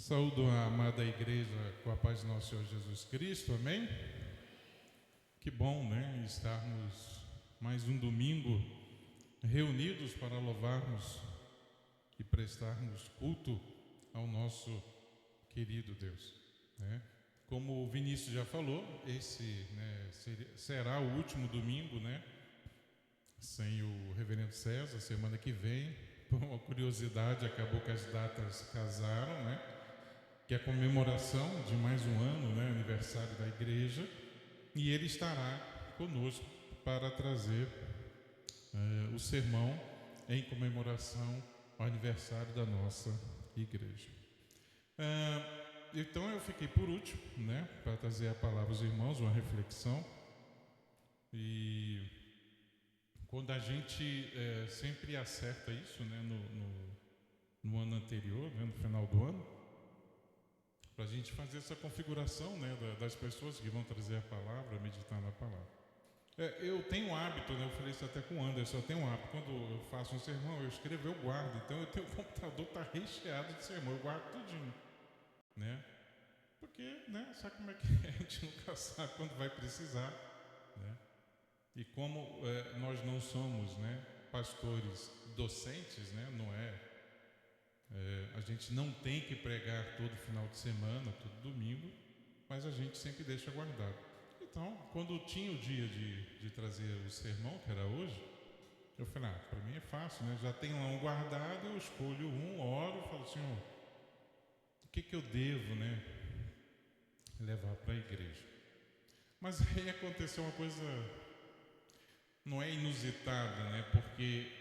Saúdo a amada igreja com a paz do nosso Senhor Jesus Cristo, amém? Que bom, né? Estarmos mais um domingo reunidos para louvarmos e prestarmos culto ao nosso querido Deus, né? Como o Vinícius já falou, esse será o último domingo, né? Sem o reverendo César, semana que vem. Por uma curiosidade, acabou que as datas casaram, né? Que é a comemoração de mais um ano, né? Aniversário da igreja. E ele estará conosco para trazer o sermão em comemoração ao aniversário da nossa igreja. Então eu fiquei por último, né? Para trazer a palavra aos irmãos, uma reflexão. E quando a gente sempre acerta isso, né, no ano anterior, né, no final do ano, para a gente fazer essa configuração, né, das pessoas que vão trazer a palavra, meditar na palavra. Eu tenho um hábito, né, eu falei isso até com o Anderson, eu tenho um hábito, quando eu faço um sermão, eu escrevo, eu guardo. Então eu tenho o computador, está recheado de sermão, eu guardo tudinho, né? Porque, né, sabe como é que é? A gente nunca sabe quando vai precisar, né? E como nós não somos, né, pastores docentes, né, não a gente não tem que pregar todo final de semana, todo domingo, mas a gente sempre deixa guardado. Então, quando tinha o dia de trazer o sermão, que era hoje, eu falei, para mim é fácil, né? Já tenho lá um guardado, eu escolho um, oro, falo, Senhor, o que eu devo, né, levar para a igreja? Mas aí aconteceu uma coisa, não é inusitada, né? Porque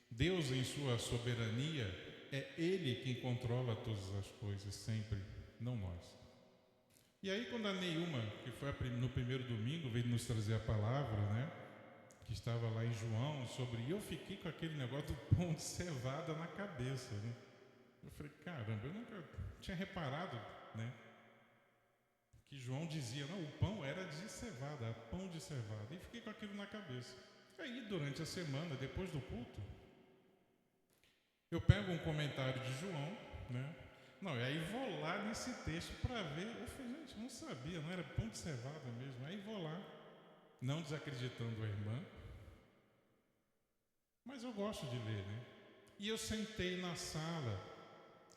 Deus, em sua soberania, é Ele quem controla todas as coisas, sempre, não nós. E aí, quando a Neilma, que foi no primeiro domingo, veio nos trazer a palavra, né? Que estava lá em João, eu fiquei com aquele negócio do pão de cevada na cabeça, né? Eu falei, caramba, eu nunca tinha reparado, né? Que João dizia, não, o pão era de cevada, pão de cevada. E fiquei com aquilo na cabeça. Aí, durante a semana, depois do culto, eu pego um comentário de João, né? Não, e aí vou lá nesse texto para ver. Eu falei, gente, não sabia, não era pão de cevada mesmo. Aí vou lá, não desacreditando a irmã, mas eu gosto de ler, né? E eu sentei na sala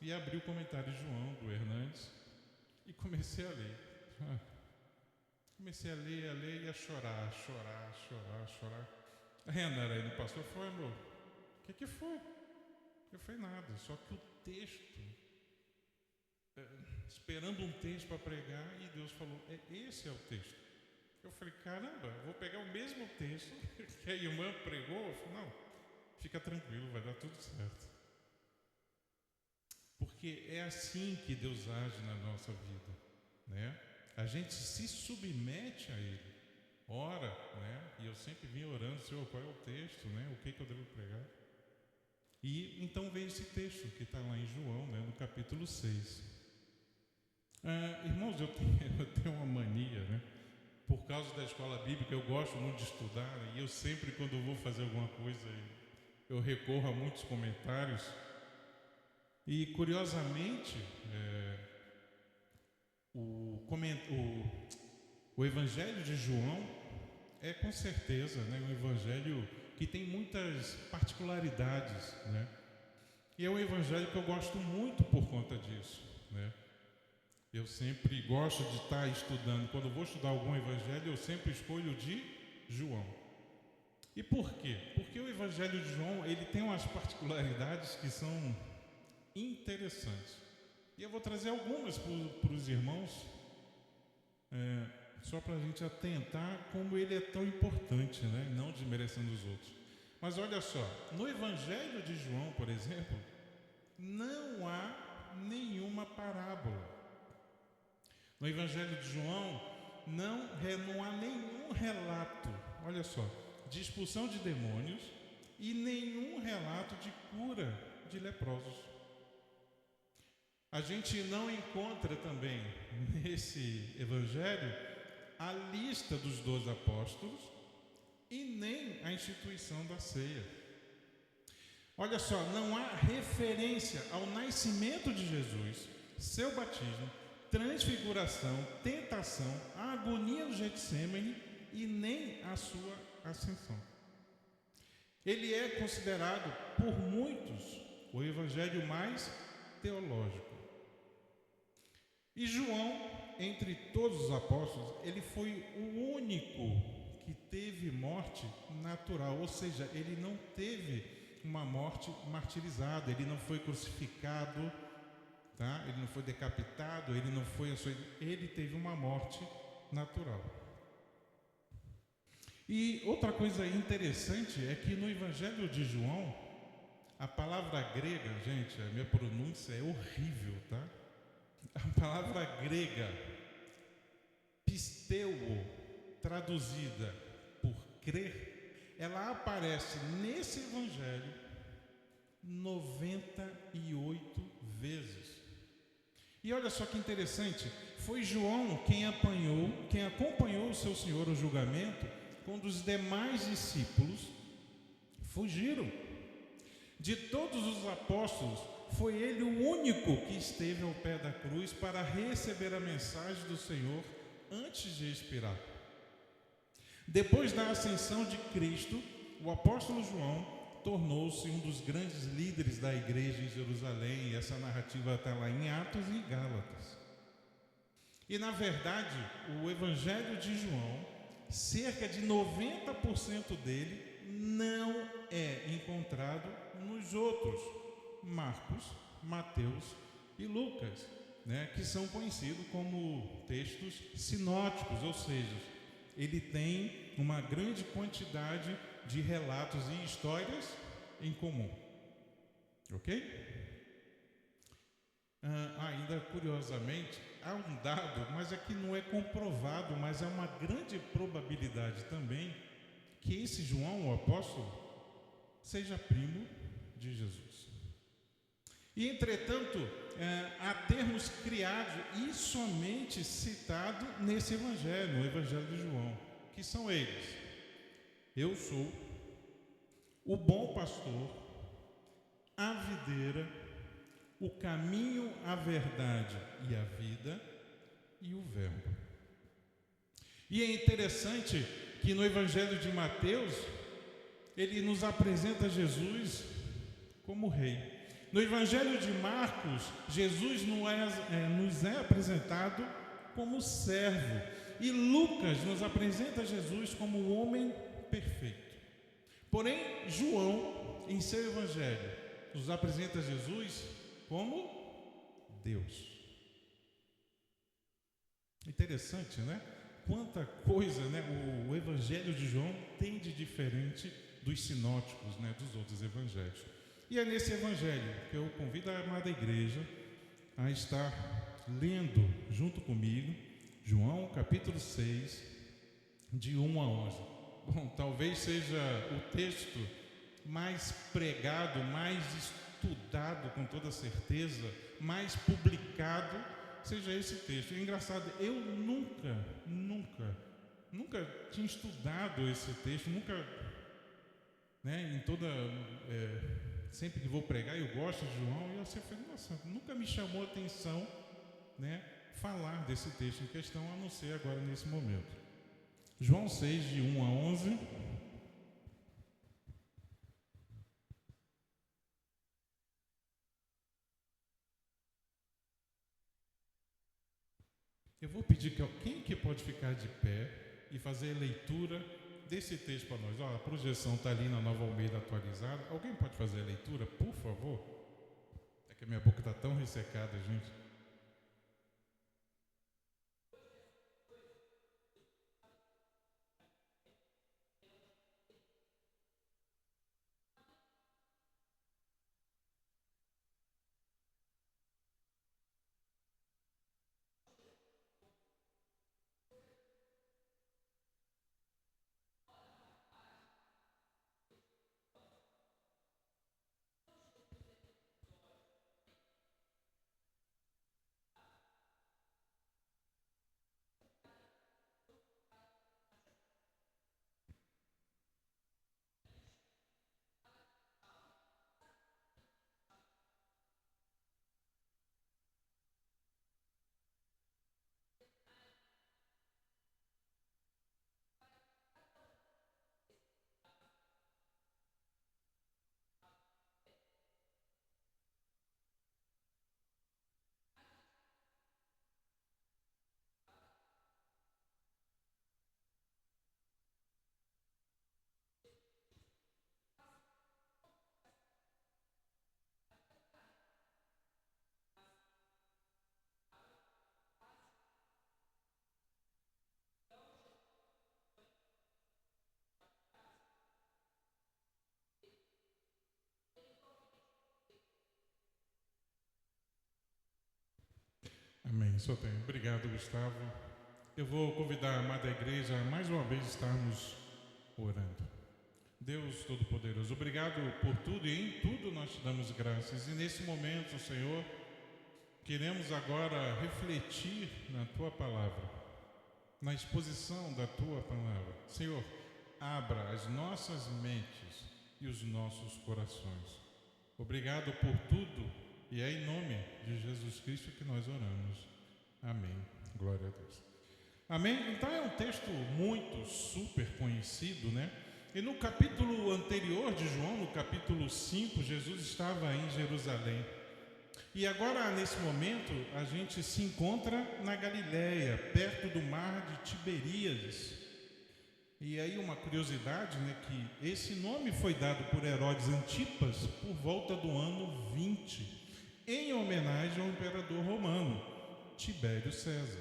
e abri o comentário de João, do Hernandes, e comecei a ler. Comecei a ler e a chorar. Aí a Andaraína, o pastor, foi, amor, o que foi? Eu falei, nada, só que o texto, esperando um texto para pregar, e Deus falou, esse é o texto. Eu falei, caramba, vou pegar o mesmo texto que a irmã pregou. Eu falei, não, fica tranquilo, vai dar tudo certo. Porque é assim que Deus age na nossa vida, né? A gente se submete a Ele, ora, né? E eu sempre vim orando, Senhor, qual é o texto, né? O que eu devo pregar? E então vem esse texto que está lá em João, né? No capítulo 6. Irmãos, eu tenho uma mania, né? Por causa da escola bíblica, eu gosto muito de estudar, né? E eu sempre, quando eu vou fazer alguma coisa, eu recorro a muitos comentários. E, curiosamente, o Evangelho de João é, com certeza, né, um evangelho que tem muitas particularidades, né? E é um evangelho que eu gosto muito por conta disso, né? Eu sempre gosto de estar estudando. Quando eu vou estudar algum evangelho, eu sempre escolho o de João. E por quê? Porque o evangelho de João, ele tem umas particularidades que são interessantes. E eu vou trazer algumas para os irmãos, só para a gente atentar como ele é tão importante, né? Não desmerecendo os outros. Mas olha só, no evangelho de João, por exemplo, não há nenhuma parábola. No Evangelho de João, não há nenhum relato, olha só, de expulsão de demônios e nenhum relato de cura de leprosos. A gente não encontra também nesse Evangelho a lista dos 12 apóstolos e nem a instituição da ceia. Olha só, não há referência ao nascimento de Jesus seu batismo, transfiguração, tentação, a agonia do Getsêmani e nem a sua ascensão. Ele é considerado por muitos o evangelho mais teológico. E João, entre todos os apóstolos, ele foi o único que teve morte natural, ou seja, ele não teve uma morte martirizada, ele não foi crucificado, tá? Ele não foi decapitado, ele não foi açoitado, ele teve uma morte natural. E outra coisa interessante é que no Evangelho de João, a palavra grega, gente, a minha pronúncia é horrível, tá? A palavra grega, pisteuo, traduzida por crer, ela aparece nesse Evangelho 98 vezes. E olha só que interessante, foi João quem acompanhou o seu Senhor ao julgamento, quando os demais discípulos fugiram. De todos os apóstolos, foi ele o único que esteve ao pé da cruz para receber a mensagem do Senhor antes de expirar. Depois da ascensão de Cristo, o apóstolo João tornou-se um dos grandes líderes da igreja em Jerusalém, e essa narrativa está lá em Atos e Gálatas. E na verdade, o Evangelho de João, cerca de 90% dele não é encontrado nos outros, Marcos, Mateus e Lucas, que são conhecidos como textos sinóticos, ou seja, ele tem uma grande quantidade de relatos e histórias em comum. Ok? Ainda curiosamente, há um dado, mas aqui não é comprovado, mas há uma grande probabilidade também que esse João, o apóstolo, seja primo de Jesus. E, entretanto, há termos criados e somente citados nesse Evangelho, no Evangelho de João, que são eles: eu sou o bom pastor, a videira, o caminho, a verdade e a vida, e o Verbo. E é interessante que no Evangelho de Mateus, ele nos apresenta Jesus como rei. No Evangelho de Marcos, Jesus nos é apresentado como servo. E Lucas nos apresenta Jesus como o homem perfeito. Porém, João, em seu Evangelho, nos apresenta Jesus como Deus. Interessante, né? Quanta coisa, né? O Evangelho de João tem de diferente dos sinóticos, né? Dos outros evangelhos. E é nesse Evangelho que eu convido a amada igreja a estar lendo junto comigo João capítulo 6, de 1 a 11. Bom, talvez seja o texto mais pregado, mais estudado com toda certeza, mais publicado, seja esse texto. E engraçado, eu nunca tinha estudado esse texto, nunca, em toda... sempre que vou pregar, eu gosto de João, e eu sempre falei, nossa, nunca me chamou a atenção, falar desse texto em questão, a não ser agora nesse momento. João 6, de 1 a 11. Eu vou pedir que quem que pode ficar de pé e fazer a leitura desse texto para nós. A projeção está ali na Nova Almeida atualizada. Alguém pode fazer a leitura, por favor? É que a minha boca está tão ressecada, gente. Amém. Só tem. Obrigado, Gustavo. Eu vou convidar a amada igreja a mais uma vez estarmos orando. Deus Todo-Poderoso, obrigado por tudo e em tudo nós te damos graças. E nesse momento, Senhor, queremos agora refletir na Tua Palavra, na exposição da Tua Palavra. Senhor, abra as nossas mentes e os nossos corações. Obrigado por tudo e é em nome de Jesus Cristo que nós oramos. Amém. Glória a Deus. Amém? Então é um texto muito, super conhecido, né? E no capítulo anterior de João, no capítulo 5, Jesus estava em Jerusalém. E agora, nesse momento, a gente se encontra na Galileia, perto do mar de Tiberíades. E aí uma curiosidade, né, que esse nome foi dado por Herodes Antipas por volta do ano 20, em homenagem ao imperador romano, Tibério César.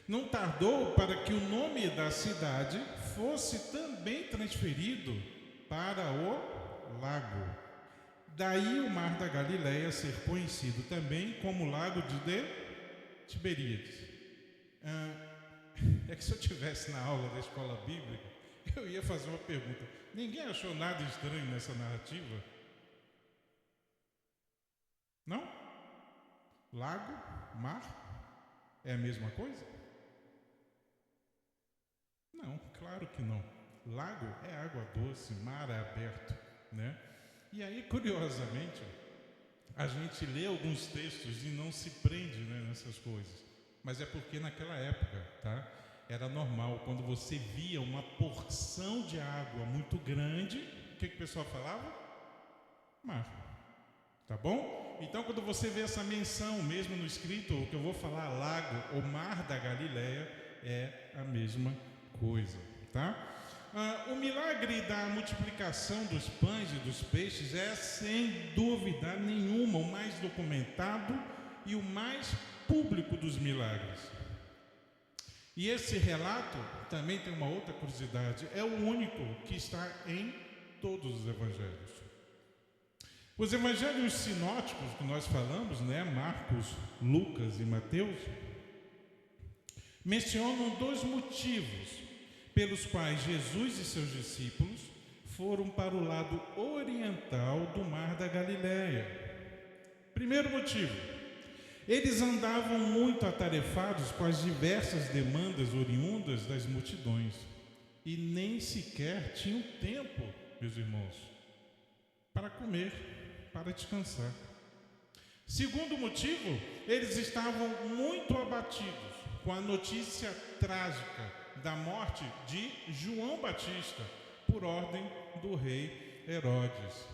Não tardou para que o nome da cidade fosse também transferido para o lago. Daí o mar da Galileia ser conhecido também como Lago de Tiberíades. É que se eu estivesse na aula da escola bíblica, eu ia fazer uma pergunta. Ninguém achou nada estranho nessa narrativa? Não? Lago, mar, é a mesma coisa? Não, claro que não. Lago é água doce, mar é aberto, né? E aí, curiosamente, a gente lê alguns textos e não se prende, né, nessas coisas. Mas é porque naquela época, tá? Era normal, quando você via uma porção de água muito grande, o que o pessoal falava? Mar. Tá bom? Então, quando você vê essa menção, mesmo no escrito, o que eu vou falar, lago ou mar da Galileia, é a mesma coisa, tá? O milagre da multiplicação dos pães e dos peixes é, sem dúvida nenhuma, o mais documentado e o mais público dos milagres. E esse relato também tem uma outra curiosidade, é o único que está em todos os evangelhos. Os evangelhos sinóticos que nós falamos, né, Marcos, Lucas e Mateus, mencionam dois motivos pelos quais Jesus e seus discípulos foram para o lado oriental do mar da Galileia. Primeiro motivo, eles andavam muito atarefados com as diversas demandas oriundas das multidões e nem sequer tinham tempo, meus irmãos, para comer, para descansar. Segundo motivo, eles estavam muito abatidos com a notícia trágica da morte de João Batista, por ordem do rei Herodes.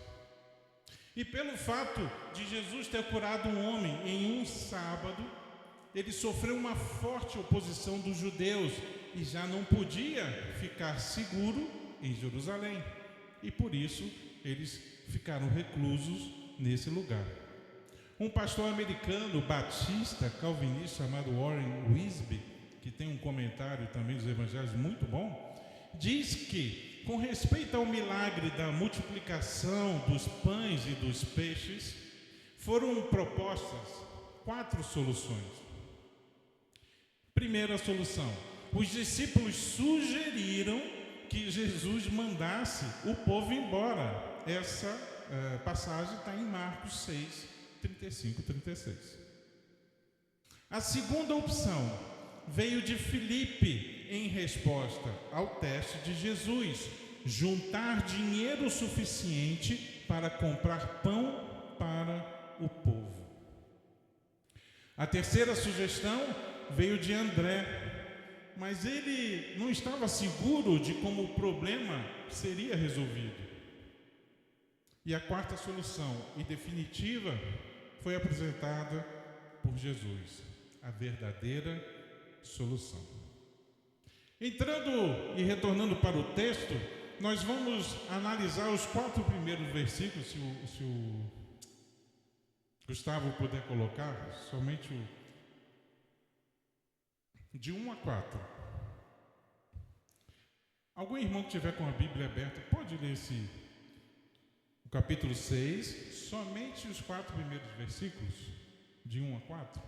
E pelo fato de Jesus ter curado um homem em um sábado, ele sofreu uma forte oposição dos judeus e já não podia ficar seguro em Jerusalém. E por isso eles ficaram reclusos nesse lugar. Um pastor americano batista calvinista chamado Warren Wiersbe, que tem um comentário também dos evangelhos muito bom, diz que, com respeito ao milagre da multiplicação dos pães e dos peixes, foram propostas 4 soluções. Primeira solução, os discípulos sugeriram que Jesus mandasse o povo embora. Essa passagem está em Marcos 6, 35 e 36. A segunda opção veio de Filipe em resposta ao teste de Jesus: juntar dinheiro suficiente para comprar pão para o povo. A terceira sugestão veio de André, mas ele não estava seguro de como o problema seria resolvido. E a quarta solução e definitiva foi apresentada por Jesus, a verdadeira solução. Entrando e retornando para o texto, nós vamos analisar os 4 primeiros versículos, se o Gustavo puder colocar, somente de 1 a 4. Algum irmão que tiver com a Bíblia aberta, pode ler o capítulo 6, somente os 4 primeiros versículos, de 1 a 4.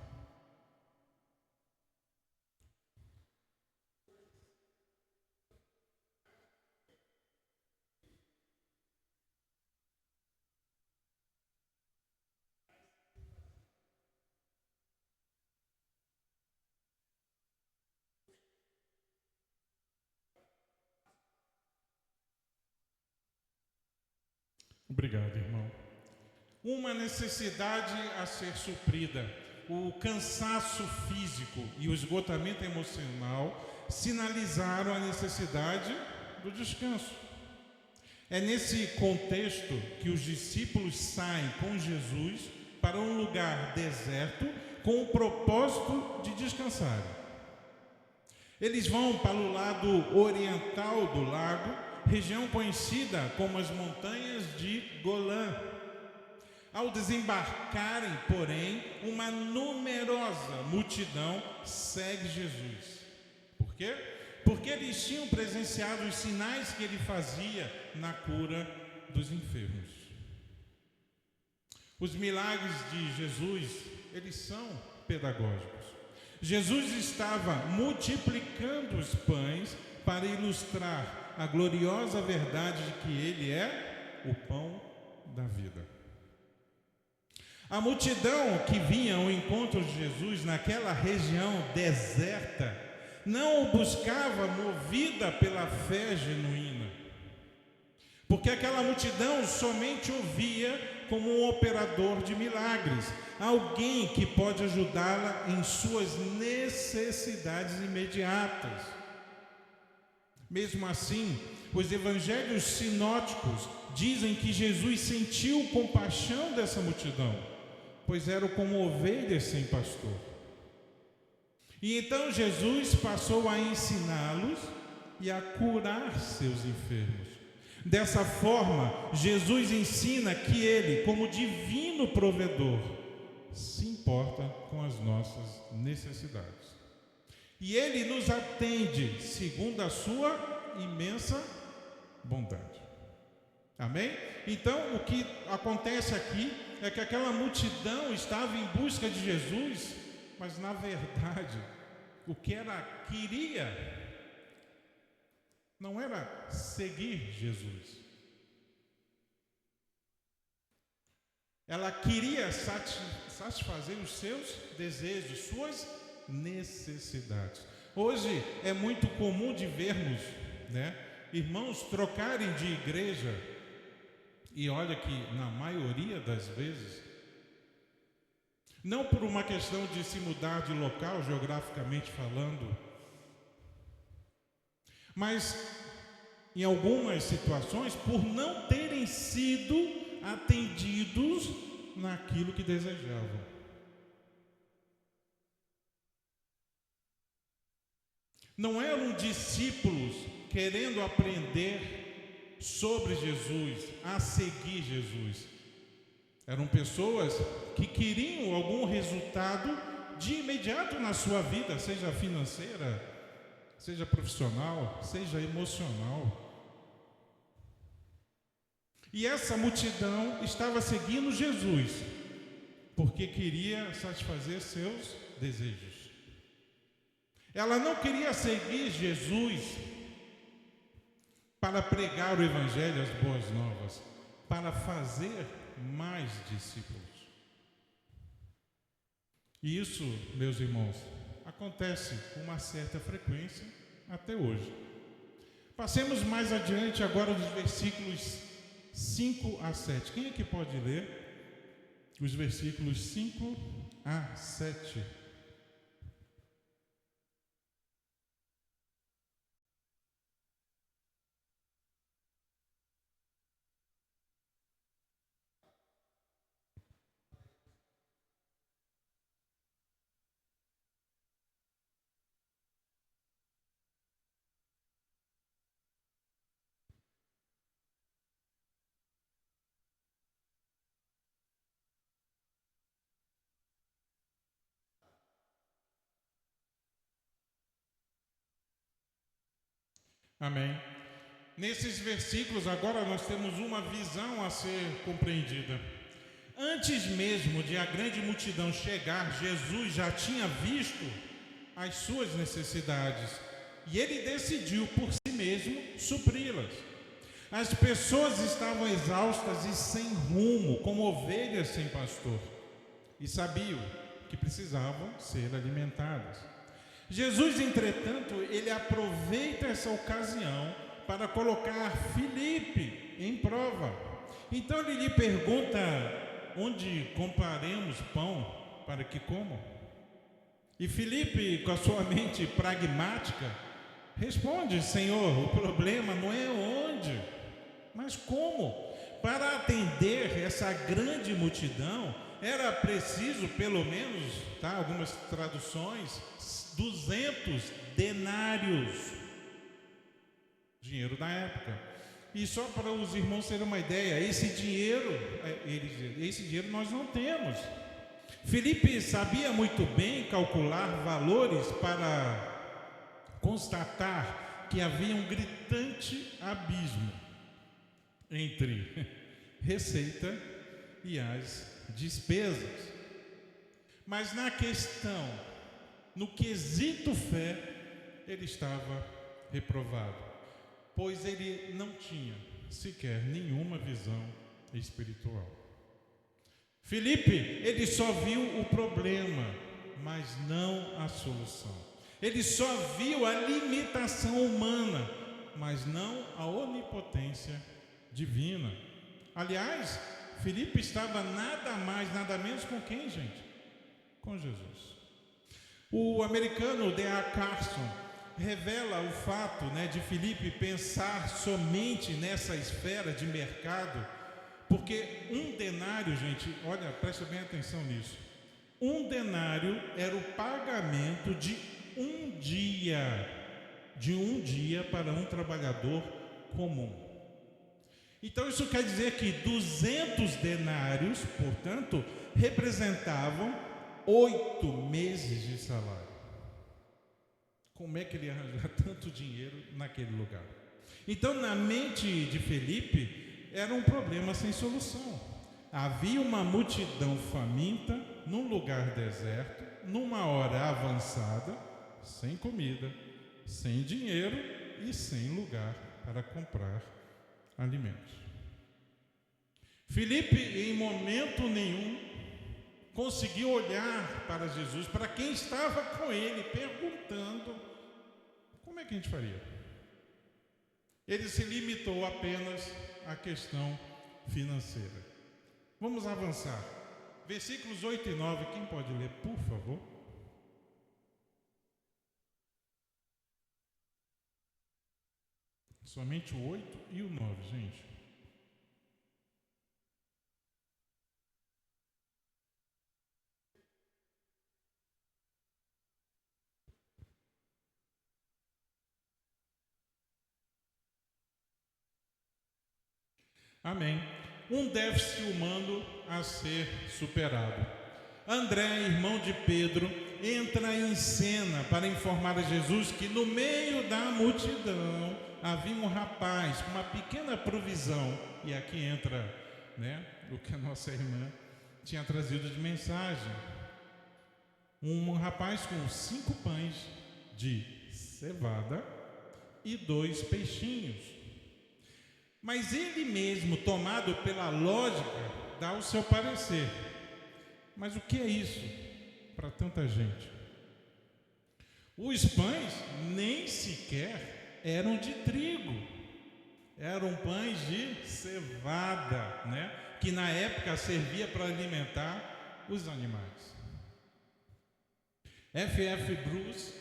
Obrigado, irmão. Uma necessidade a ser suprida. O cansaço físico e o esgotamento emocional sinalizaram a necessidade do descanso. É nesse contexto que os discípulos saem com Jesus para um lugar deserto com o propósito de descansar. Eles vão para o lado oriental do lago, região conhecida como as montanhas de Golã. Ao desembarcarem, porém, uma numerosa multidão segue Jesus. Por quê? Porque eles tinham presenciado os sinais que ele fazia na cura dos enfermos. Os milagres de Jesus, eles são pedagógicos. Jesus estava multiplicando os pães para ilustrar a gloriosa verdade de que ele é o pão da vida. A multidão que vinha ao encontro de Jesus naquela região deserta não o buscava movida pela fé genuína, porque aquela multidão somente o via como um operador de milagres, alguém que pode ajudá-la em suas necessidades imediatas. Mesmo assim, os evangelhos sinóticos dizem que Jesus sentiu compaixão dessa multidão, pois eram como ovelhas sem pastor. E então Jesus passou a ensiná-los e a curar seus enfermos. Dessa forma, Jesus ensina que ele, como divino provedor, se importa com as nossas necessidades. E ele nos atende segundo a sua imensa bondade. Amém? Então, o que acontece aqui é que aquela multidão estava em busca de Jesus, mas na verdade, o que ela queria não era seguir Jesus. Ela queria satisfazer os seus desejos, suas necessidades. Hoje é muito comum de vermos, irmãos trocarem de igreja, e olha que na maioria das vezes, não por uma questão de se mudar de local, geograficamente falando, mas em algumas situações, por não terem sido atendidos naquilo que desejavam. Não eram discípulos querendo aprender sobre Jesus, a seguir Jesus. Eram pessoas que queriam algum resultado de imediato na sua vida, seja financeira, seja profissional, seja emocional. E essa multidão estava seguindo Jesus, porque queria satisfazer seus desejos. Ela não queria seguir Jesus para pregar o Evangelho, as boas novas, para fazer mais discípulos. E isso, meus irmãos, acontece com uma certa frequência até hoje. Passemos mais adiante agora dos versículos 5 a 7. Quem é que pode ler os versículos 5 a 7? Amém. Nesses versículos agora nós temos uma visão a ser compreendida. Antes mesmo de a grande multidão chegar, Jesus já tinha visto as suas necessidades e ele decidiu por si mesmo supri-las. As pessoas estavam exaustas e sem rumo, como ovelhas sem pastor, e sabiam que precisavam ser alimentadas. Jesus, entretanto, ele aproveita essa ocasião para colocar Filipe em prova. Então ele lhe pergunta: onde compraremos pão para que comam? E Filipe, com a sua mente pragmática, responde: Senhor, o problema não é onde, mas como. Para atender essa grande multidão, era preciso pelo menos, algumas traduções, 200 denários, dinheiro da época. E só para os irmãos terem uma ideia, esse dinheiro nós não temos. Filipe sabia muito bem calcular valores para constatar que havia um gritante abismo entre receita e as despesas. Mas na questão, no quesito fé, ele estava reprovado, pois ele não tinha sequer nenhuma visão espiritual. Filipe, ele só viu o problema, mas não a solução. Ele só viu a limitação humana, mas não a onipotência divina. Aliás, Filipe estava nada mais, nada menos com quem, gente? Com Jesus. O americano D.A. Carson revela o fato, de Filipe pensar somente nessa esfera de mercado, porque um denário, gente, olha, presta bem atenção nisso. Um denário era o pagamento de um dia para um trabalhador comum. Então isso quer dizer que 200 denários, portanto, representavam 8 meses de salário. Como é que ele ia arranjar tanto dinheiro naquele lugar? Então, na mente de Filipe, era um problema sem solução. Havia uma multidão faminta, num lugar deserto, numa hora avançada, sem comida, sem dinheiro e sem lugar para comprar alimentos. Filipe, em momento nenhum, conseguiu olhar para Jesus, para quem estava com ele, perguntando: como é que a gente faria? Ele se limitou apenas à questão financeira. Vamos avançar. Versículos 8 e 9, quem pode ler, por favor? Somente o 8 e o 9, gente. Amém. Um déficit humano a ser superado. André, irmão de Pedro, entra em cena para informar a Jesus que no meio da multidão havia um rapaz com uma pequena provisão. E aqui entra, o que a nossa irmã tinha trazido de mensagem. Um rapaz com 5 pães de cevada e 2 peixinhos. Mas ele mesmo, tomado pela lógica, dá o seu parecer. Mas o que é isso para tanta gente? Os pães nem sequer eram de trigo. Eram pães de cevada, que na época servia para alimentar os animais. F.F. Bruce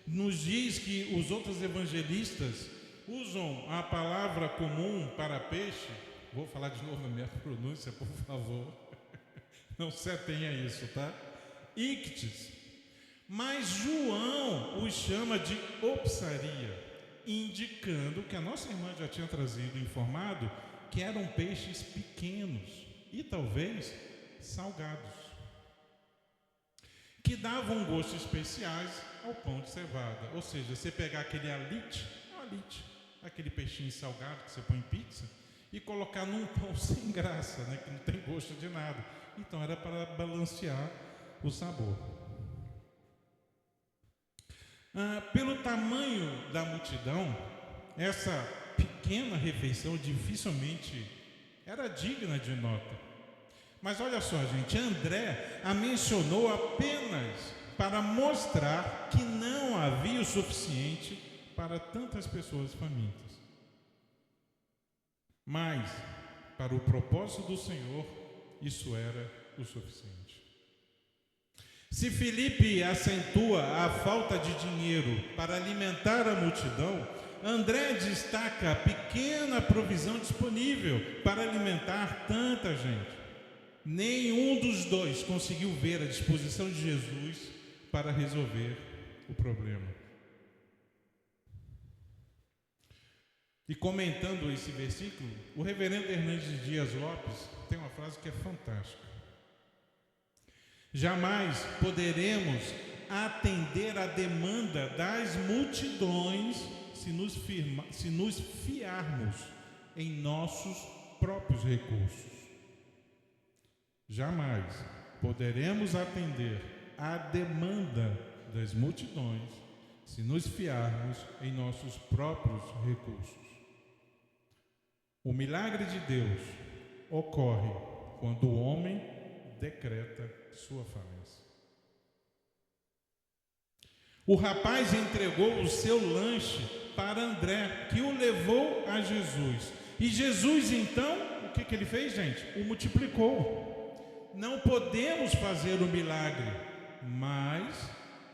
nos diz que os outros evangelistas usam a palavra comum para peixe. Vou falar de novo na minha pronúncia, por favor. Não se atenha a isso, tá? Ictis. Mas João os chama de opsaria, indicando que a nossa irmã já tinha trazido, informado, que eram peixes pequenos e talvez salgados, que davam gostos especiais ao pão de cevada. Ou seja, você pegar aquele alite, aquele peixinho salgado que você põe em pizza, e colocar num pão sem graça, que não tem gosto de nada. Então era para balancear o sabor. Pelo tamanho da multidão, essa pequena refeição dificilmente era digna de nota. Mas olha só, gente, André a mencionou apenas para mostrar que não havia o suficiente para tantas pessoas famintas. Mas para o propósito do Senhor, isso era o suficiente. Se Filipe acentua a falta de dinheiro para alimentar a multidão, André destaca a pequena provisão disponível para alimentar tanta gente. Nenhum dos dois conseguiu ver a disposição de Jesus para resolver o problema. E comentando esse versículo, o reverendo Hernandes Dias Lopes tem uma frase que é fantástica. Jamais poderemos atender a demanda das multidões se nos fiarmos em nossos próprios recursos. Jamais poderemos atender a demanda das multidões se nos fiarmos em nossos próprios recursos. O milagre de Deus ocorre quando o homem decreta sua falência. O rapaz entregou o seu lanche para André, que o levou a Jesus. E Jesus, então, o que ele fez, gente? O multiplicou. Não podemos fazer o milagre, mas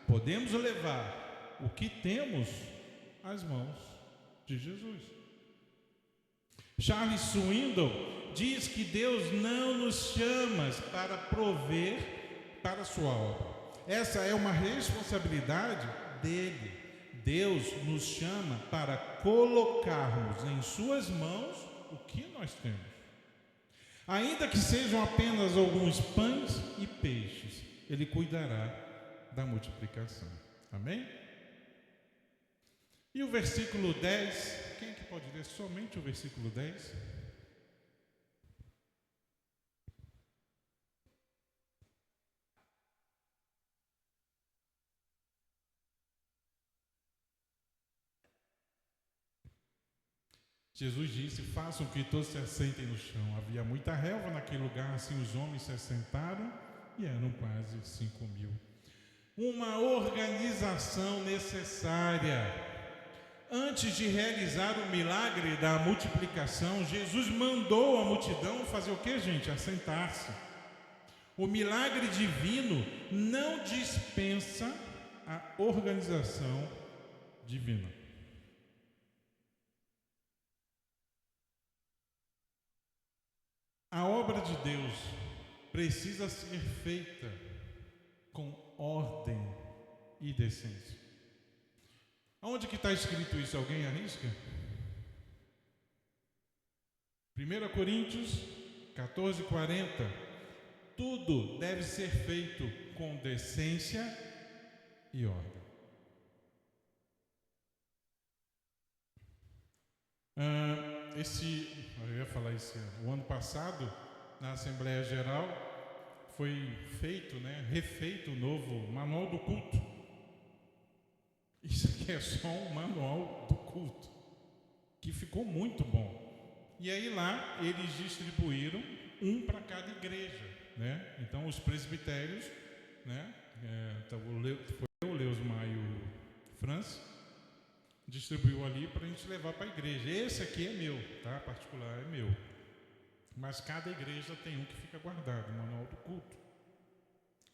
podemos levar o que temos às mãos de Jesus. Charles Swindoll diz que Deus não nos chama para prover para a sua obra. Essa é uma responsabilidade dele. Deus nos chama para colocarmos em suas mãos o que nós temos. Ainda que sejam apenas alguns pães e peixes, Ele cuidará da multiplicação. Amém? E o versículo 10, quem é que pode ler somente o versículo 10? Jesus disse: façam que todos se assentem no chão. Havia muita relva naquele lugar, assim os homens se assentaram e eram quase 5.000. Uma organização necessária. Antes de realizar o milagre da multiplicação, Jesus mandou a multidão fazer o que, gente? Assentar-se. O milagre divino não dispensa a organização divina. A obra de Deus precisa ser feita com ordem e decência. Aonde que está escrito isso? Alguém arrisca? 1 Coríntios 14:40. Tudo deve ser feito com decência e ordem. Eu ia falar esse ano. O ano passado, na Assembleia Geral, foi refeito o novo Manual do Culto. Isso aqui é só um manual do culto, que ficou muito bom. E aí lá eles distribuíram um para cada igreja, né? Então os presbitérios, né? Foi o Leosmar e o Francis, distribuiu ali para a gente levar para a igreja. Esse aqui é meu, tá? Particular é meu. Mas cada igreja tem um que fica guardado, o manual do culto.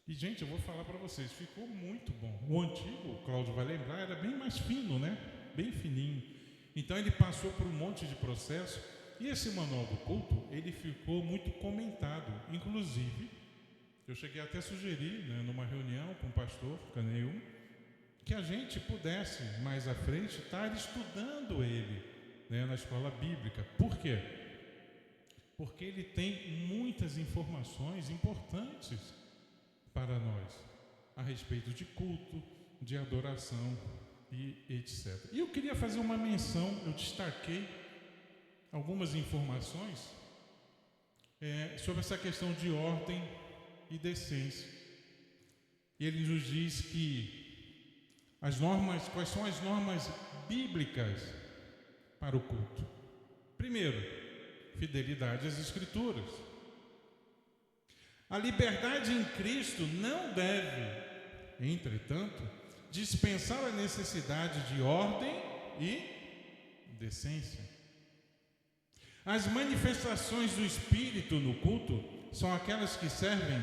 E, gente, eu vou falar para vocês, ficou muito bom. O antigo, o Cláudio vai lembrar, era bem mais fino, né? Bem fininho. Então, ele passou por um monte de processo. E esse manual do culto, ele ficou muito comentado. Inclusive, eu cheguei até a sugerir, né, numa reunião com o pastor Caneum, que a gente pudesse, mais à frente, estar estudando ele, né, na escola bíblica. Por quê? Porque ele tem muitas informações importantes para nós, a respeito de culto, de adoração e etc. E eu queria fazer uma menção, eu destaquei algumas informações sobre essa questão de ordem e decência. E ele nos diz que quais são as normas bíblicas para o culto. Primeiro, fidelidade às Escrituras. A liberdade em Cristo não deve, entretanto, dispensar a necessidade de ordem e decência. As manifestações do Espírito no culto são aquelas que servem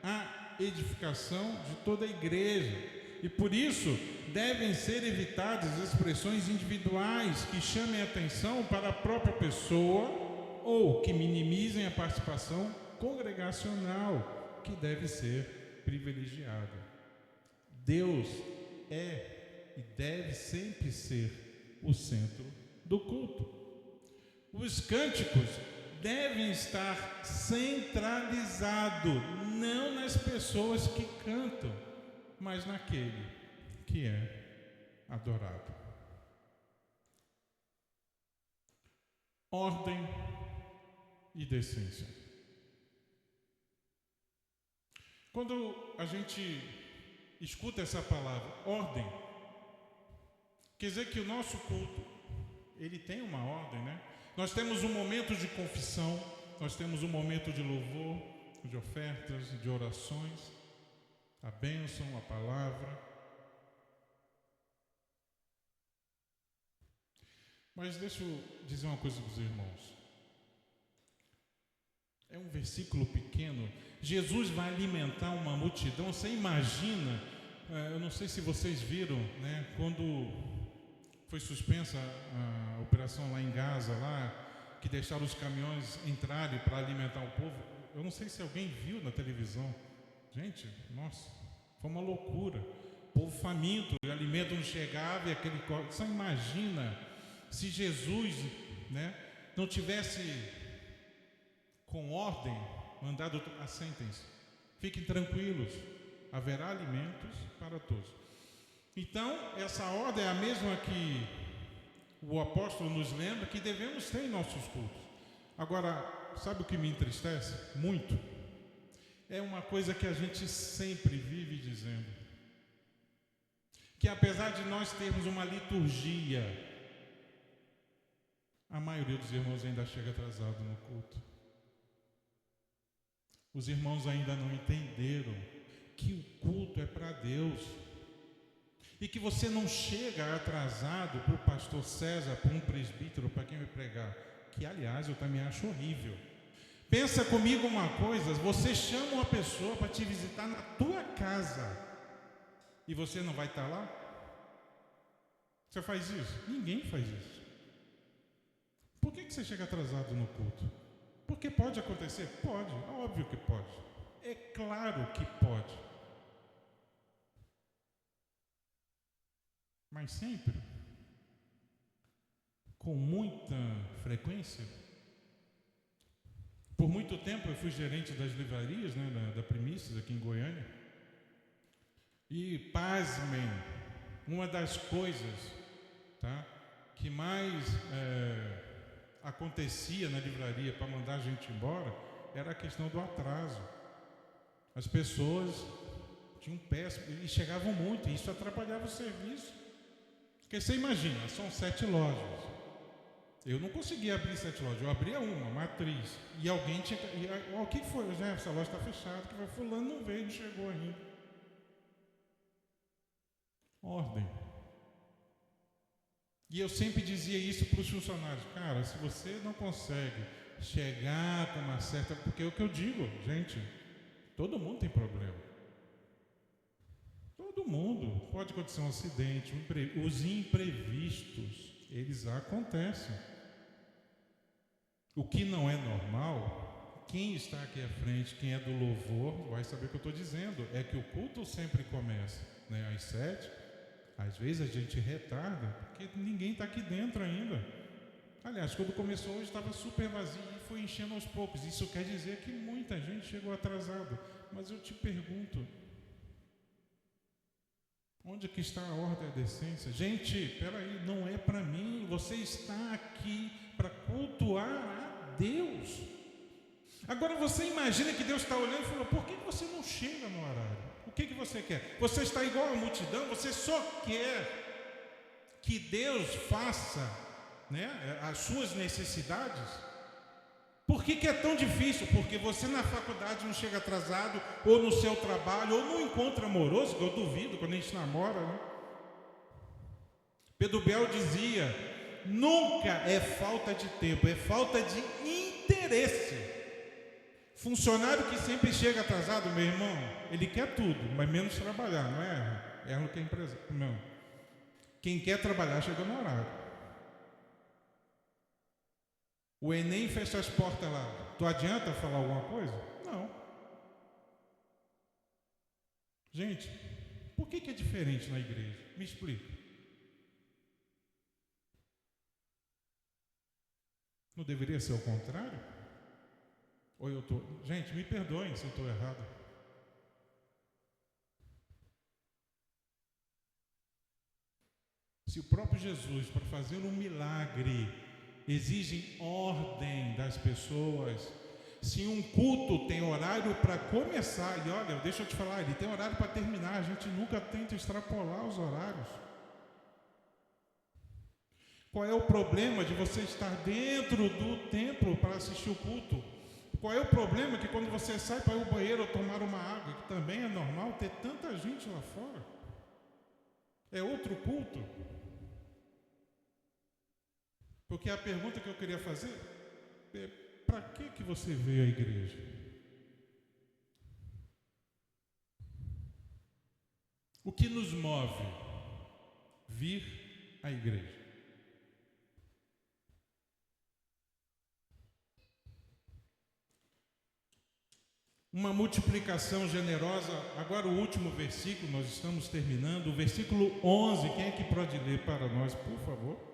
à edificação de toda a igreja. E por isso devem ser evitadas expressões individuais que chamem a atenção para a própria pessoa ou que minimizem a participação congregacional, que deve ser privilegiada. Deus é e deve sempre ser o centro do culto. Os cânticos devem estar centralizados, não nas pessoas que cantam, mas naquele que é adorado. Ordem e decência. Quando a gente escuta essa palavra, ordem, quer dizer que o nosso culto, ele tem uma ordem, né? Nós temos um momento de confissão, nós temos um momento de louvor, de ofertas, de orações, a bênção, a palavra. Mas deixa eu dizer uma coisa para os irmãos. É um versículo pequeno. Jesus vai alimentar uma multidão. Você imagina, eu não sei se vocês viram, né, quando foi suspensa a operação lá em Gaza, lá, que deixaram os caminhões entrarem para alimentar o povo. Eu não sei se alguém viu na televisão. Gente, nossa, foi uma loucura. O povo faminto, o alimento não chegava e aquele... Você imagina se Jesus, né, não tivesse com ordem mandado, assentem-se, fiquem tranquilos, haverá alimentos para todos. Então, essa ordem é a mesma que o apóstolo nos lembra que devemos ter em nossos cultos. Agora, sabe o que me entristece? Muito. É uma coisa que a gente sempre vive dizendo. Que apesar de nós termos uma liturgia, a maioria dos irmãos ainda chega atrasado no culto. Os irmãos ainda não entenderam que o culto é para Deus. E que você não chega atrasado para o pastor César, para um presbítero, para quem vai pregar. Que, aliás, eu também acho horrível. Pensa comigo uma coisa, você chama uma pessoa para te visitar na tua casa e você não vai estar lá? Você faz isso? Ninguém faz isso. Por que você chega atrasado no culto? Porque pode acontecer? Pode, óbvio que pode. É claro que pode. Mas sempre, com muita frequência. Por muito tempo eu fui gerente das livrarias, né, da Primícias aqui em Goiânia. E pasmem, uma das coisas, tá, que mais acontecia na livraria para mandar a gente embora era a questão do atraso. As pessoas tinham péssimo e chegavam muito, e isso atrapalhava o serviço. Porque você imagina, são 7 lojas. Eu não conseguia abrir 7 lojas, eu abria uma matriz. E alguém tinha. O que foi? Essa loja está fechada, que vai fulano não veio, não chegou ainda. Ordem. E eu sempre dizia isso para os funcionários. Cara, se você não consegue chegar com uma certa... Porque é o que eu digo, gente, todo mundo tem problema. Todo mundo. Pode acontecer um acidente, os imprevistos, eles acontecem. O que não é normal, quem está aqui à frente, quem é do louvor, vai saber o que eu estou dizendo. É que o culto sempre começa, né, às 7. Às vezes a gente retarda, porque ninguém está aqui dentro ainda. Aliás, quando começou hoje estava super vazio e foi enchendo aos poucos. Isso quer dizer que muita gente chegou atrasada. Mas eu te pergunto, onde que está a ordem e a decência? Gente, peraí, não é para mim. Você está aqui para cultuar a Deus. Agora você imagina que Deus está olhando e falou, por que você não chega no horário? O que você quer? Você está igual à multidão, você só quer que Deus faça, né, as suas necessidades? Por que é tão difícil? Porque você na faculdade não chega atrasado, ou no seu trabalho, ou no encontro amoroso, que eu duvido quando a gente namora, né? Pedro Biel dizia, Nunca é falta de tempo, é falta de interesse. Funcionário que sempre chega atrasado, meu irmão, ele quer tudo, mas menos trabalhar, não é? É o que é empresa. Não. Quem quer trabalhar chega no horário. O Enem fecha as portas lá. Tu adianta falar alguma coisa? Não. Gente, por que é diferente na igreja? Me explica. Não deveria ser o contrário? Ou eu estou... Gente, me perdoem se eu estou errado. Se o próprio Jesus, para fazer um milagre, exige ordem das pessoas, se um culto tem horário para começar, e olha, deixa eu te falar, ele tem horário para terminar, a gente nunca tenta extrapolar os horários. Qual é o problema de você estar dentro do templo para assistir o culto? Qual é o problema que quando você sai para ir ao banheiro ou tomar uma água, que também é normal ter tanta gente lá fora? É outro culto? Porque a pergunta que eu queria fazer é: para que você veio à igreja? O que nos move vir à igreja? Uma multiplicação generosa. Agora o último versículo, nós estamos terminando, o versículo 11, quem é que pode ler para nós, por favor?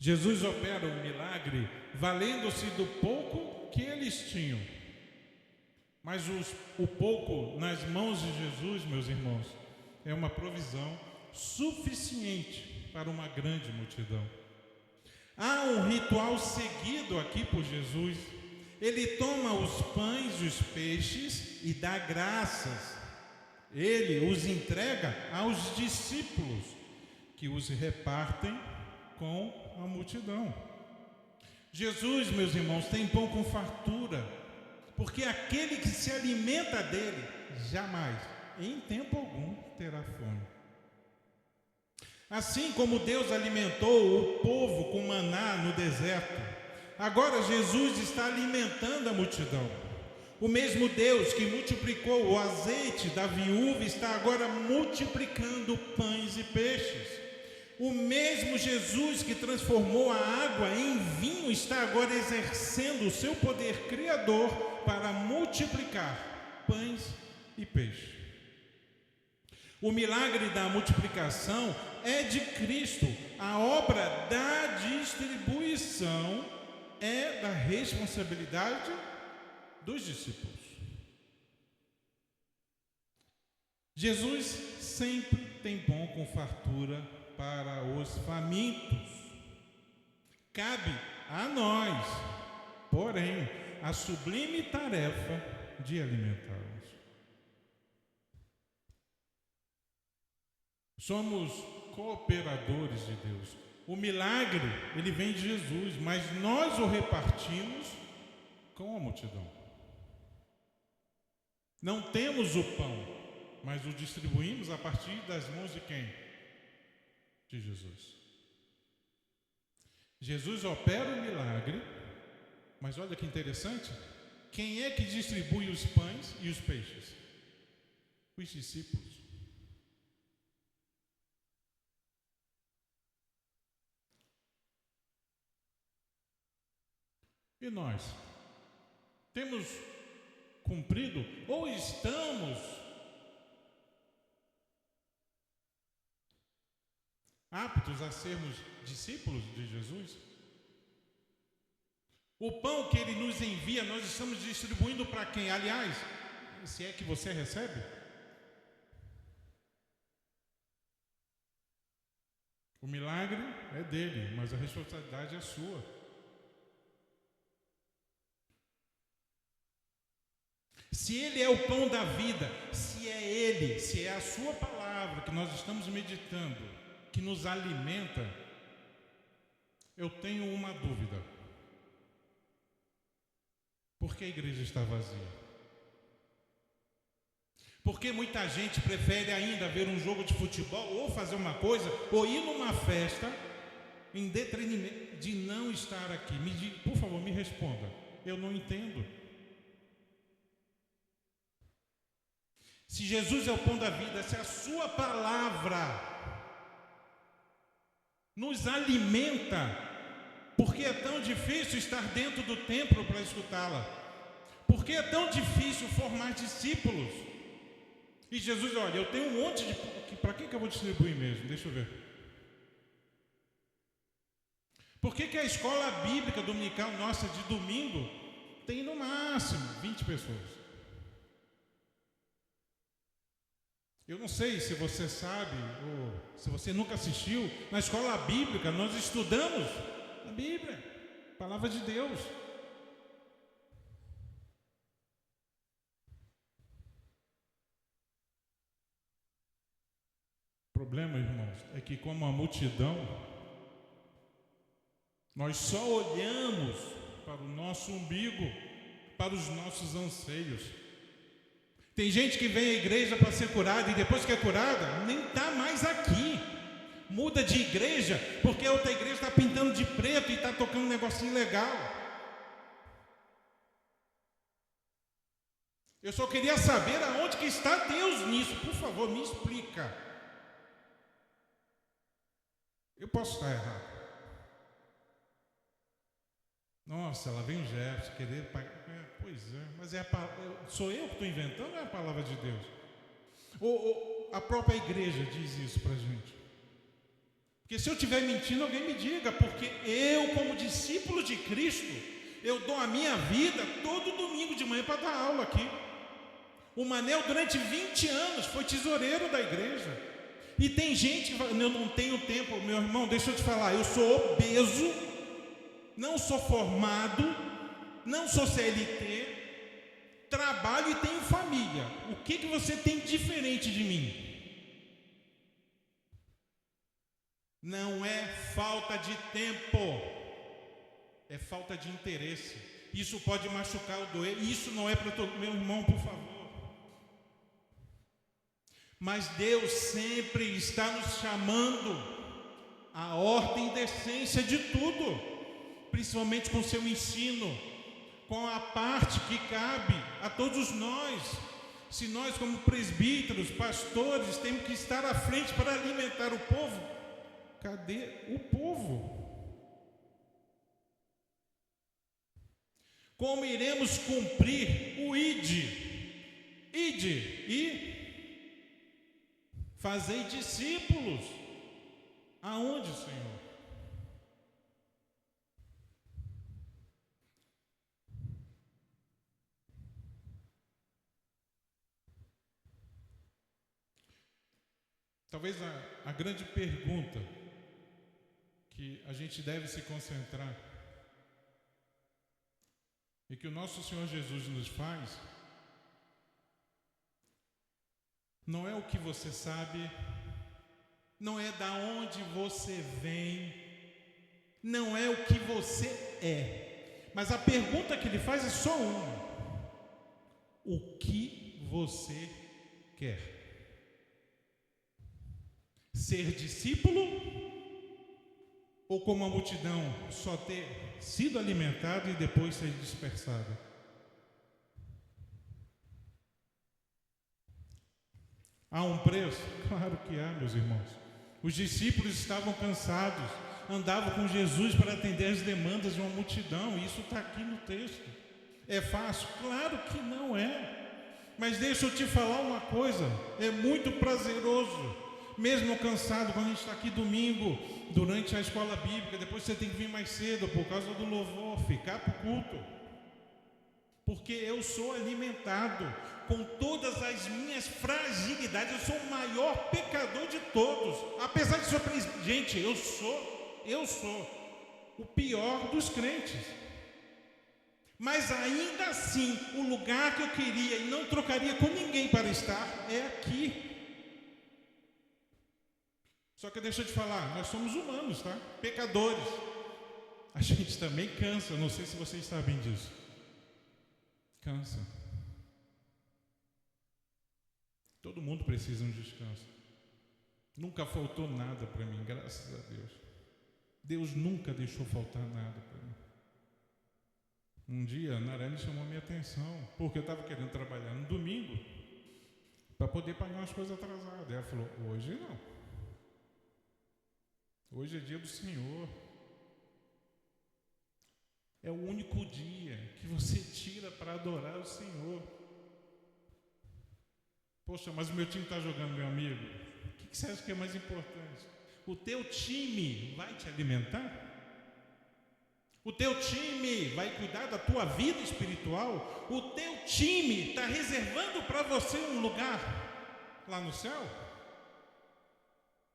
Jesus opera um milagre valendo-se do pouco que eles tinham. Mas o pouco nas mãos de Jesus, meus irmãos, é uma provisão suficiente para uma grande multidão. Há um ritual seguido aqui por Jesus. Ele toma os pães e os peixes e dá graças. Ele os entrega aos discípulos, que os repartem com a multidão. Jesus, meus irmãos, tem pão com fartura, porque aquele que se alimenta dele jamais, em tempo algum, terá fome. Assim como Deus alimentou o povo com maná no deserto, agora Jesus está alimentando a multidão. O mesmo Deus que multiplicou o azeite da viúva está agora multiplicando pães e peixes. O mesmo Jesus que transformou a água em vinho está agora exercendo o seu poder criador para multiplicar pães e peixes. O milagre da multiplicação é de Cristo. A obra da distribuição é da responsabilidade dos discípulos. Jesus sempre tem pão com fartura para os famintos. Cabe a nós, porém, a sublime tarefa de alimentá-los. Somos cooperadores de Deus. O milagre, ele vem de Jesus, mas nós o repartimos com a multidão. Não temos o pão, mas o distribuímos a partir das mãos de quem? De Jesus. Jesus opera o milagre, mas olha que interessante, quem é que distribui os pães e os peixes? Os discípulos. E nós? Temos cumprido ou estamos aptos a sermos discípulos de Jesus? O pão que ele nos envia, nós estamos distribuindo para quem? Aliás, se é que você recebe? O milagre é dele, mas a responsabilidade é sua. Se Ele é o pão da vida, se é Ele, se é a sua palavra que nós estamos meditando, que nos alimenta, eu tenho uma dúvida. Por que a igreja está vazia? Porque muita gente prefere ainda ver um jogo de futebol, ou fazer uma coisa, ou ir numa festa, em detrimento de não estar aqui. Por favor, me responda. Eu não entendo. Se Jesus é o pão da vida, se a sua palavra nos alimenta, por que é tão difícil estar dentro do templo para escutá-la? Por que é tão difícil formar discípulos? E Jesus, olha, eu tenho um monte de... Para que eu vou distribuir mesmo? Deixa eu ver. Por que a escola bíblica dominical nossa de domingo tem no máximo 20 pessoas? Eu não sei se você sabe, ou se você nunca assistiu, na escola bíblica nós estudamos a Bíblia, a palavra de Deus. O problema, irmãos, é que como a multidão, nós só olhamos para o nosso umbigo, para os nossos anseios. Tem gente que vem à igreja para ser curada e depois que é curada, nem está mais aqui. Muda de igreja porque a outra igreja está pintando de preto e está tocando um negocinho legal. Eu só queria saber aonde que está Deus nisso. Por favor, me explica. Eu posso estar errado. Nossa, lá vem o Jefferson querer pagar. Pois é, mas sou eu que estou inventando ou é a palavra de Deus? Ou a própria igreja diz isso para a gente? Porque se eu estiver mentindo, alguém me diga, porque eu, como discípulo de Cristo, eu dou a minha vida todo domingo de manhã para dar aula aqui. O Manel, durante 20 anos, foi tesoureiro da igreja. E tem gente que fala, eu não tenho tempo. Meu irmão, deixa eu te falar, eu sou obeso, não sou formado, não sou CLT, trabalho e tenho família. O que você tem diferente de mim? Não é falta de tempo, é falta de interesse. Isso pode machucar ou doer. Isso não é para todo... Meu irmão, por favor. Mas Deus sempre está nos chamando à ordem e decência de tudo, principalmente com seu ensino, com a parte que cabe a todos nós. Se nós, como presbíteros, pastores, temos que estar à frente para alimentar o povo, cadê o povo? Como iremos cumprir o ide e fazei discípulos? Aonde, Senhor? Talvez a grande pergunta que a gente deve se concentrar e que o nosso Senhor Jesus nos faz não é o que você sabe, não é da onde você vem, não é o que você é, mas a pergunta que ele faz é só uma: o que você quer? Ser discípulo ou como a multidão só ter sido alimentado e depois ser dispersado? Há um preço? Claro que há, meus irmãos. Os discípulos estavam cansados, andavam com Jesus para atender as demandas de uma multidão. Isso está aqui no texto. É fácil? Claro que não é. Mas deixa eu te falar uma coisa, é muito prazeroso. Mesmo cansado, quando a gente está aqui domingo, durante a escola bíblica, depois você tem que vir mais cedo por causa do louvor, ficar para o culto. Porque eu sou alimentado com todas as minhas fragilidades. Eu sou o maior pecador de todos. Apesar de ser gente, eu sou o pior dos crentes. Mas ainda assim, o lugar que eu queria e não trocaria com ninguém para estar é aqui. Só que deixa eu te falar, nós somos humanos, tá? Pecadores. A gente também cansa, não sei se vocês sabem disso. Cansa. Todo mundo precisa de um descanso. Nunca faltou nada para mim, graças a Deus. Deus nunca deixou faltar nada para mim. Um dia a Narane chamou minha atenção, porque eu estava querendo trabalhar no domingo para poder pagar umas coisas atrasadas. Ela falou, hoje não. Hoje é dia do Senhor. É o único dia que você tira para adorar o Senhor. Poxa, mas o meu time está jogando, meu amigo. O que você acha que é mais importante? O teu time vai te alimentar? O teu time vai cuidar da tua vida espiritual? O teu time está reservando para você um lugar lá no céu?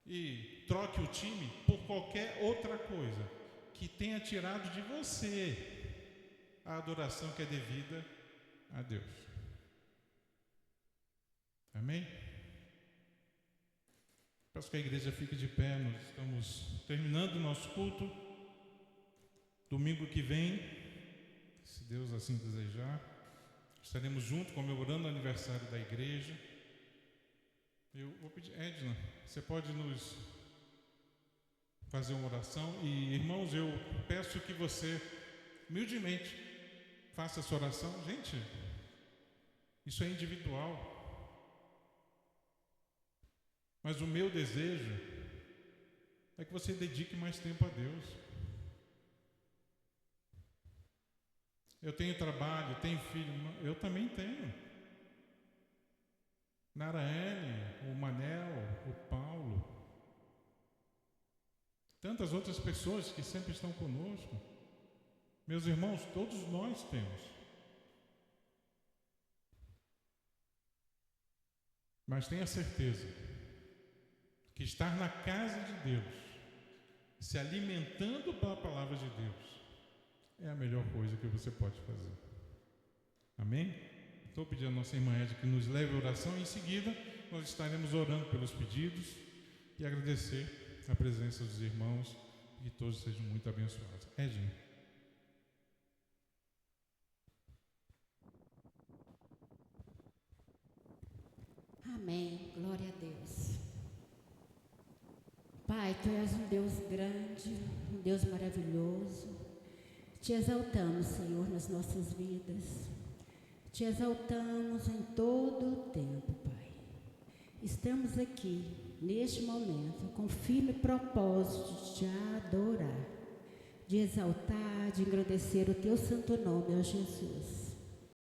E troque o time por qualquer outra coisa que tenha tirado de você a adoração que é devida a Deus. Amém? Peço que a igreja fique de pé, nós estamos terminando o nosso culto. Domingo que vem, se Deus assim desejar, estaremos juntos comemorando o aniversário da igreja. Eu vou pedir, Edna, você pode nos fazer uma oração? E irmãos, eu peço que você, humildemente, faça essa oração. Gente, isso é individual. Mas o meu desejo é que você dedique mais tempo a Deus. Eu tenho trabalho, tenho filho, eu também tenho. Naraene, o Manel, o Paulo, tantas outras pessoas que sempre estão conosco. Meus irmãos, todos nós temos. Mas tenha certeza que estar na casa de Deus, se alimentando pela palavra de Deus, é a melhor coisa que você pode fazer. Amém? Estou pedindo a nossa irmã Edna que nos leve a oração e em seguida nós estaremos orando pelos pedidos e agradecer a presença dos irmãos e que todos sejam muito abençoados. Edna. Amém. Glória a Deus. Pai, Tu és um Deus grande, um Deus maravilhoso. Te exaltamos, Senhor, nas nossas vidas. Te exaltamos em todo o tempo, Pai. Estamos aqui, neste momento, com firme propósito de Te adorar, de exaltar, de engrandecer o Teu santo nome, ó Jesus.